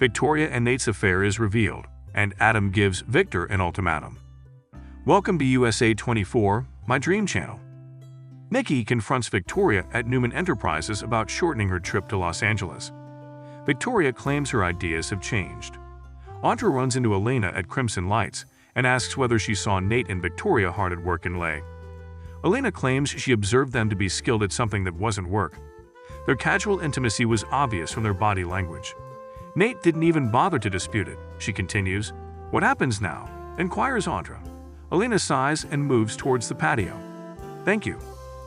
Victoria and Nate's affair is revealed, and Adam gives Victor an ultimatum. Welcome to USA 24, my dream channel. Nikki confronts Victoria at Newman Enterprises about shortening her trip to Los Angeles. Victoria claims her ideas have changed. Audra runs into Elena at Crimson Lights and asks whether she saw Nate and Victoria hard at work in LA. Elena claims she observed them to be skilled at something that wasn't work. Their casual intimacy was obvious from their body language. Nate didn't even bother to dispute it, she continues. What happens now? Inquires Audra. Elena sighs and moves towards the patio. Thank you.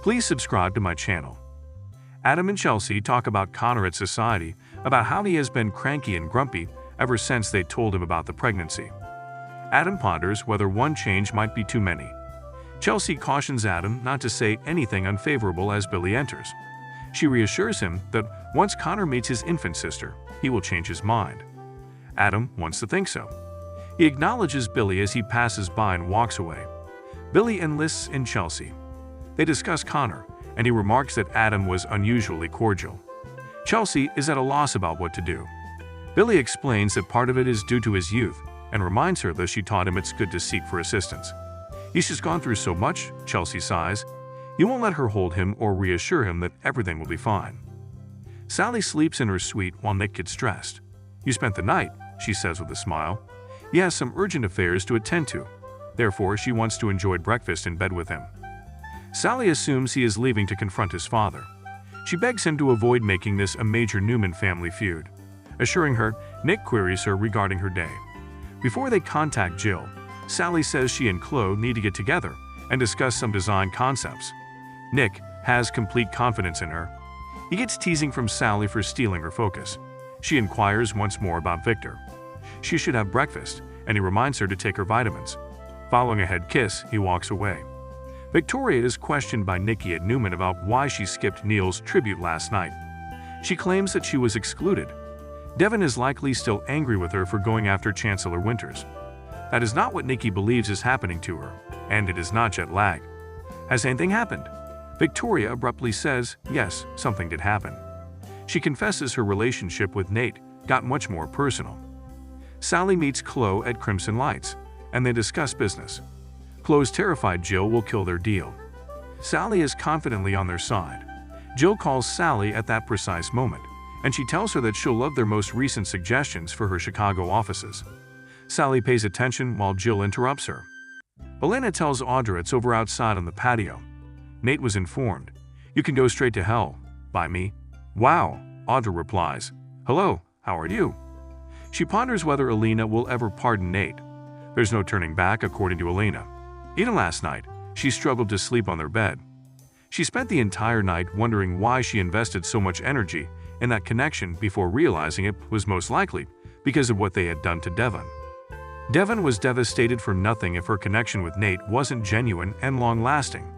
Please subscribe to my channel. Adam and Chelsea talk about Connor at society, about how he has been cranky and grumpy ever since they told him about the pregnancy. Adam ponders whether one change might be too many. Chelsea cautions Adam not to say anything unfavorable as Billy enters. She reassures him that once Connor meets his infant sister, he will change his mind. Adam wants to think so. He acknowledges Billy as he passes by and walks away. Billy enlists in Chelsea. They discuss Connor, and he remarks that Adam was unusually cordial. Chelsea is at a loss about what to do. Billy explains that part of it is due to his youth, and reminds her that she taught him it's good to seek for assistance. He's just gone through so much, Chelsea sighs. He won't let her hold him or reassure him that everything will be fine. Sally sleeps in her suite while Nick gets dressed. You spent the night, she says with a smile. He has some urgent affairs to attend to. Therefore, she wants to enjoy breakfast in bed with him. Sally assumes he is leaving to confront his father. She begs him to avoid making this a major Newman family feud. Assuring her, Nick queries her regarding her day. Before they contact Jill, Sally says she and Chloe need to get together and discuss some design concepts. Nick has complete confidence in her. He gets teasing from Sally for stealing her focus. She inquires once more about Victor. She should have breakfast, and he reminds her to take her vitamins. Following a head kiss, he walks away. Victoria is questioned by Nikki at Newman about why she skipped Neil's tribute last night. She claims that she was excluded. Devin is likely still angry with her for going after Chancellor Winters. That is not what Nikki believes is happening to her, and it is not jet lag. Has anything happened? Victoria abruptly says, yes, something did happen. She confesses her relationship with Nate got much more personal. Sally meets Chloe at Crimson Lights, and they discuss business. Chloe's terrified Jill will kill their deal. Sally is confidently on their side. Jill calls Sally at that precise moment, and she tells her that she'll love their most recent suggestions for her Chicago offices. Sally pays attention while Jill interrupts her. Elena tells Audra it's over outside on the patio. Nate was informed. You can go straight to hell. By me. Wow, Audra replies. Hello, how are you? She ponders whether Elena will ever pardon Nate. There's no turning back, according to Elena. Even last night, she struggled to sleep on their bed. She spent the entire night wondering why she invested so much energy in that connection before realizing it was most likely because of what they had done to Devin. Devin was devastated for nothing if her connection with Nate wasn't genuine and long-lasting.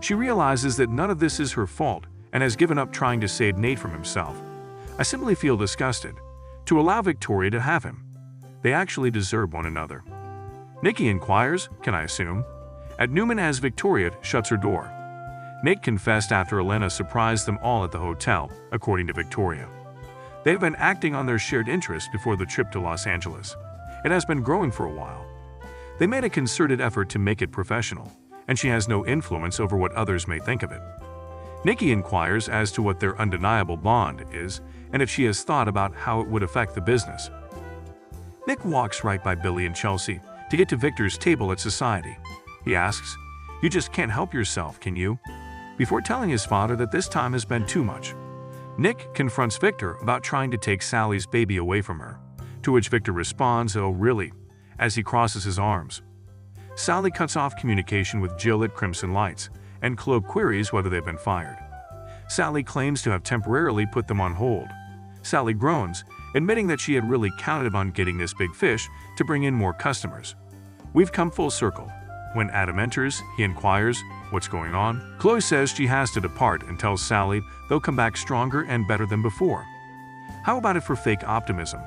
She realizes that none of this is her fault and has given up trying to save Nate from himself. I simply feel disgusted. To allow Victoria to have him. They actually deserve one another. Nikki inquires, can I assume? At Newman as Victoria shuts her door. Nate confessed after Elena surprised them all at the hotel, according to Victoria. They've been acting on their shared interest before the trip to Los Angeles. It has been growing for a while. They made a concerted effort to make it professional, and she has no influence over what others may think of it. Nikki inquires as to what their undeniable bond is and if she has thought about how it would affect the business. Nick walks right by Billy and Chelsea to get to Victor's table at society. He asks, you just can't help yourself, can you? Before telling his father that this time has been too much. Nick confronts Victor about trying to take Sally's baby away from her, to which Victor responds, oh really, as he crosses his arms. Sally cuts off communication with Jill at Crimson Lights, and Chloe queries whether they've been fired. Sally claims to have temporarily put them on hold. Sally groans, admitting that she had really counted on getting this big fish to bring in more customers. We've come full circle. When Adam enters, he inquires, what's going on? Chloe says she has to depart and tells Sally they'll come back stronger and better than before. How about it for fake optimism?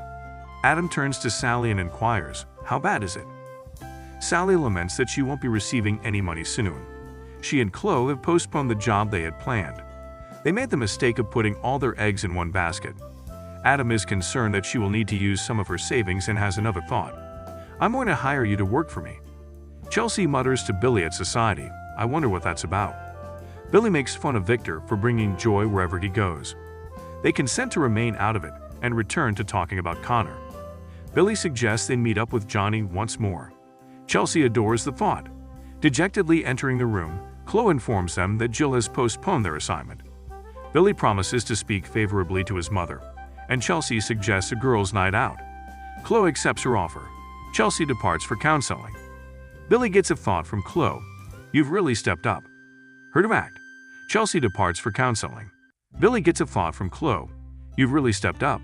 Adam turns to Sally and inquires, how bad is it? Sally laments that she won't be receiving any money soon. She and Chloe have postponed the job they had planned. They made the mistake of putting all their eggs in one basket. Adam is concerned that she will need to use some of her savings and has another thought. "I'm going to hire you to work for me." Chelsea mutters to Billy at society, "I wonder what that's about." Billy makes fun of Victor for bringing joy wherever he goes. They consent to remain out of it and return to talking about Connor. Billy suggests they meet up with Johnny once more. Chelsea adores the thought. Dejectedly entering the room, Chloe informs them that Jill has postponed their assignment. Billy promises to speak favorably to his mother, and Chelsea suggests a girls' night out. Chloe accepts her offer. Chelsea departs for counseling. Billy gets a thought from Chloe. "You've really stepped up." Her to act. Chelsea departs for counseling. Billy gets a thought from Chloe. "You've really stepped up."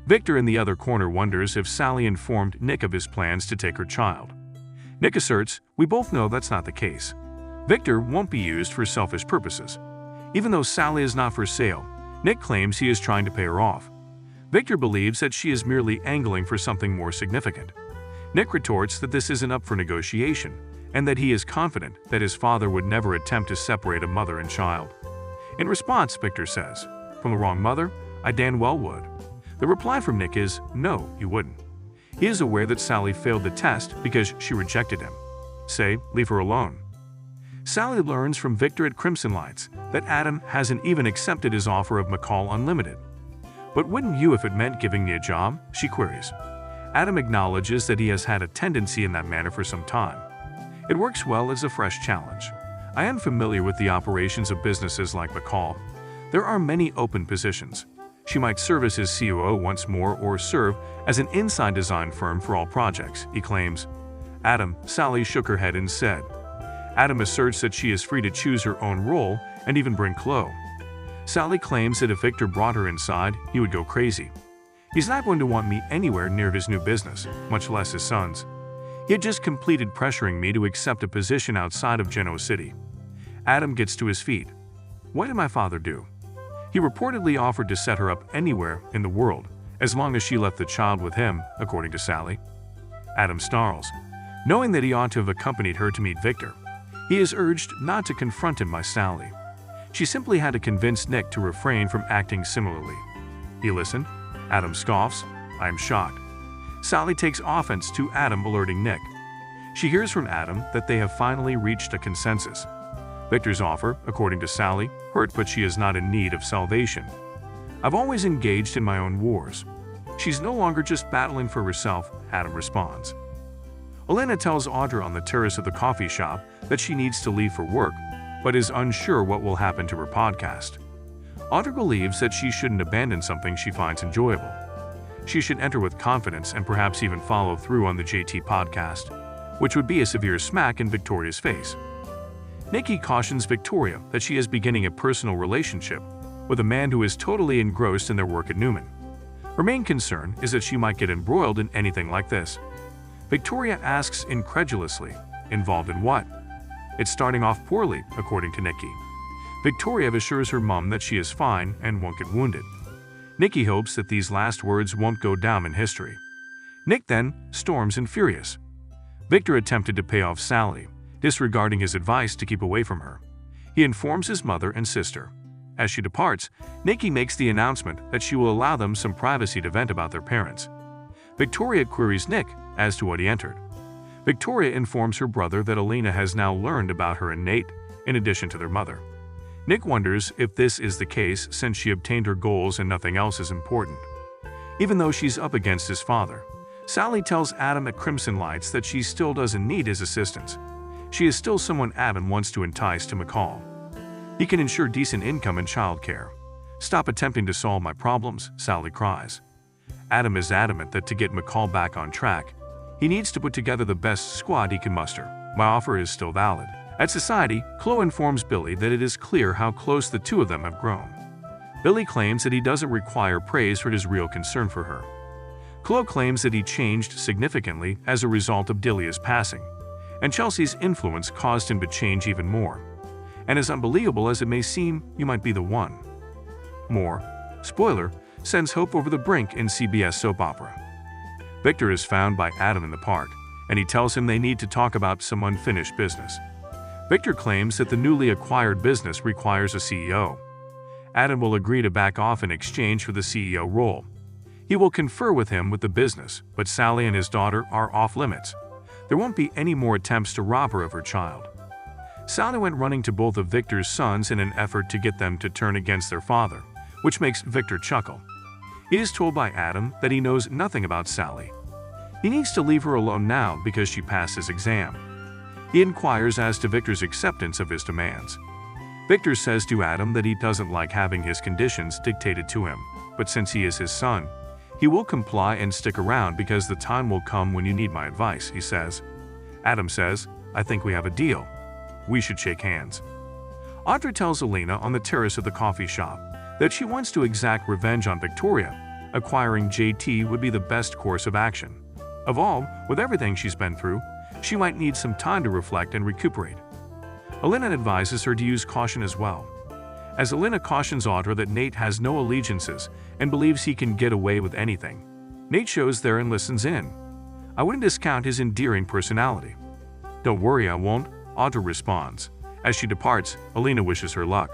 Victor in the other corner wonders if Sally informed Nick of his plans to take her child. Nick asserts, "We both know that's not the case. Victor won't be used for selfish purposes." Even though Sally is not for sale, Nick claims he is trying to pay her off. Victor believes that she is merely angling for something more significant. Nick retorts that this isn't up for negotiation, and that he is confident that his father would never attempt to separate a mother and child. In response, Victor says, "From the wrong mother, I damn well would." The reply from Nick is, "No, you wouldn't." He is aware that Sally failed the test because she rejected him. Say, leave her alone. Sally learns from Victor at Crimson Lights that Adam hasn't even accepted his offer of McCall Unlimited. "But wouldn't you if it meant giving me a job?" she queries. Adam acknowledges that he has had a tendency in that manner for some time. It works well as a fresh challenge. "I am familiar with the operations of businesses like McCall. There are many open positions. She might serve as his COO once more or serve as an inside design firm for all projects," he claims. Sally shook her head and said. Adam asserts that she is free to choose her own role and even bring Chloe. Sally claims that if Victor brought her inside, he would go crazy. "He's not going to want me anywhere near his new business, much less his son's. He had just completed pressuring me to accept a position outside of Genoa City." Adam gets to his feet. "What did my father do?" "He reportedly offered to set her up anywhere in the world, as long as she left the child with him," according to Sally. Adam snarls. Knowing that he ought to have accompanied her to meet Victor, he is urged not to confront him by Sally. She simply had to convince Nick to refrain from acting similarly. He listened. Adam scoffs. "I am shocked." Sally takes offense to Adam alerting Nick. She hears from Adam that they have finally reached a consensus. Victor's offer, according to Sally, hurt, but she is not in need of salvation. "I've always engaged in my own wars. She's no longer just battling for herself," Adam responds. Elena tells Audra on the terrace of the coffee shop that she needs to leave for work, but is unsure what will happen to her podcast. Audra believes that she shouldn't abandon something she finds enjoyable. She should enter with confidence and perhaps even follow through on the JT podcast, which would be a severe smack in Victoria's face. Nikki cautions Victoria that she is beginning a personal relationship with a man who is totally engrossed in their work at Newman. Her main concern is that she might get embroiled in anything like this. Victoria asks incredulously, "Involved in what?" "It's starting off poorly," according to Nikki. Victoria assures her mom that she is fine and won't get wounded. Nikki hopes that these last words won't go down in history. Nick then storms in furious. Victor attempted to pay off Sally, disregarding his advice to keep away from her. He informs his mother and sister. As she departs, Nikki makes the announcement that she will allow them some privacy to vent about their parents. Victoria queries Nick as to what he entered. Victoria informs her brother that Elena has now learned about her and Nate, in addition to their mother. Nick wonders if this is the case since she obtained her goals and nothing else is important. Even though she's up against his father, Sally tells Adam at Crimson Lights that she still doesn't need his assistance. She is still someone Adam wants to entice to McCall. He can ensure decent income and childcare. "Stop attempting to solve my problems," Sally cries. Adam is adamant that to get McCall back on track, he needs to put together the best squad he can muster. "My offer is still valid." At society, Chloe informs Billy that it is clear how close the two of them have grown. Billy claims that he doesn't require praise for his real concern for her. Chloe claims that he changed significantly as a result of Delia's passing, and Chelsea's influence caused him to change even more. And as unbelievable as it may seem, you might be the one. More, spoiler, sends hope over the brink in CBS soap opera. Victor is found by Adam in the park, and he tells him they need to talk about some unfinished business. Victor claims that the newly acquired business requires a CEO. Adam will agree to back off in exchange for the CEO role, He will confer with him with the business, but Sally and his daughter are off limits. There won't be any more attempts to rob her of her child. Sally went running to both of Victor's sons in an effort to get them to turn against their father, which makes Victor chuckle. He is told by Adam that he knows nothing about Sally. He needs to leave her alone now because she passed his exam. He inquires as to Victor's acceptance of his demands. Victor says to Adam that he doesn't like having his conditions dictated to him, but since he is his son, he will comply and stick around because the time will come when you need my advice, he says. Adam says, "I think we have a deal. We should shake hands." Audra tells Alina on the terrace of the coffee shop that she wants to exact revenge on Victoria. Acquiring JT would be the best course of action. Of all, with everything she's been through, she might need some time to reflect and recuperate. Alina advises her to use caution as well. As Alina cautions Audra that Nate has no allegiances and believes he can get away with anything, Nate shows there and listens in. "I wouldn't discount his endearing personality." "Don't worry, I won't," Audra responds. As she departs, Alina wishes her luck.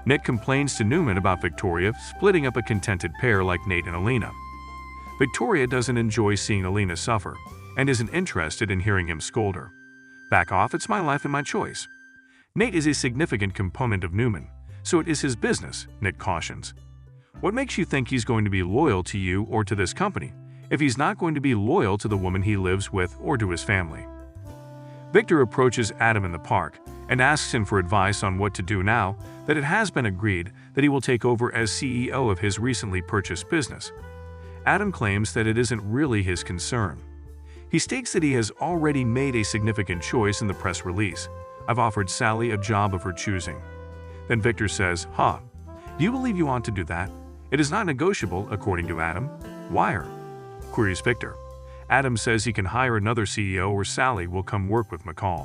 Nate complains to Newman about Victoria splitting up a contented pair like Nate and Alina. Victoria doesn't enjoy seeing Alina suffer and isn't interested in hearing him scold her. "Back off, it's my life and my choice." Nate is a significant component of Newman, so it is his business, Nate cautions. "What makes you think he's going to be loyal to you or to this company if he's not going to be loyal to the woman he lives with or to his family?" Victor approaches Adam in the park and asks him for advice on what to do now that it has been agreed that he will take over as CEO of his recently purchased business. Adam claims that it isn't really his concern. He states that he has already made a significant choice in the press release. "I've offered Sally a job of her choosing." Then Victor says, "Do you believe you ought to do that? It is not negotiable, according to Adam." "Wire?" queries Victor. Adam says he can hire another CEO or Sally will come work with McCall.